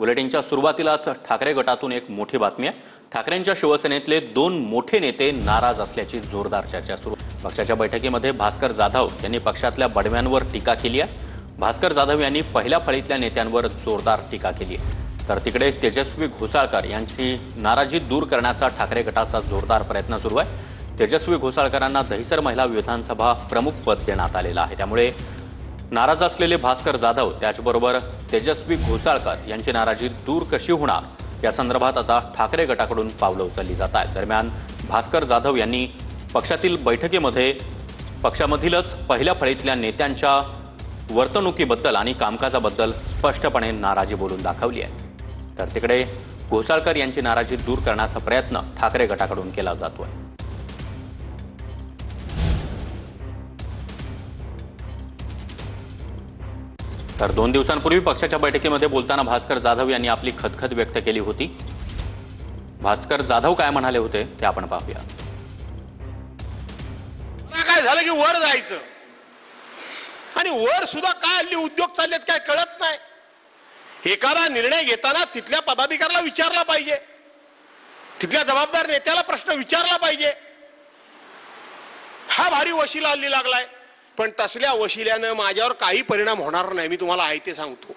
बुलेटिनच्या सुरुवातीलाच ठाकरे गटातून एक मोठी बातमी आहे। ठाकरेंच्या शिवसेनेतले दोन मोठे नेते नाराज असल्याची जोरदार चर्चा सुरू। पक्षाच्या बैठकीमध्ये भास्कर जाधव यांनी पक्षातल्या बडव्यांवर टीका केली आहे। भास्कर जाधव यांनी पहिल्या फळीतल्या नेत्यांवर जोरदार टीका केली आहे। तर तिकडे तेजस्वी घोसाळकर यांची नाराजी दूर करण्याचा ठाकरे गटाचा जोरदार प्रयत्न सुरू आहे। तेजस्वी घोसाळकरांना दहिसर महिला विधानसभा प्रमुख पद देण्यात आलेलं आहे। त्यामुळे नाराज असलेले भास्कर जाधव त्याचबरोबर तेजस्वी घोसाळकर यांची नाराजी दूर कशी होणार या संदर्भात आता ठाकरे गटाकडून पावलं उचलली जात आहेत। दरम्यान भास्कर जाधव यांनी पक्षातील बैठकीमध्ये पक्षामधीलच पहिल्या फळीतल्या नेत्यांच्या वर्तणुकीबद्दल आणि कामकाजाबद्दल स्पष्टपणे नाराजी बोलून दाखवली आहे। तर तिकडे घोसाळकर यांची नाराजी दूर करण्याचा प्रयत्न ठाकरे गटाकडून केला जातोय। तर 2 दिवसांपूर्वी पक्षाच्या बैठकीमध्ये बोलताना भास्कर जाधव यांनी आपली खदखद व्यक्त केली होती। भास्कर जाधव काय म्हणाले होते ते आपण पाहूया। काय झालं की वर जायचं आणि वर सुद्धा काय हल्ली उद्योग चाललेत काय कळत नाही। एखादा निर्णय घेताना तिथल्या पदाधिकाऱ्याला विचारला पाहिजे, तिथल्या जबाबदार नेत्याला प्रश्न विचारला पाहिजे। हा भारी वशिला हल्ली लागलाय, पण तसल्या वशिल्यानं माझ्यावर काही परिणाम होणार नाही, मी तुम्हाला आहे ते सांगतो।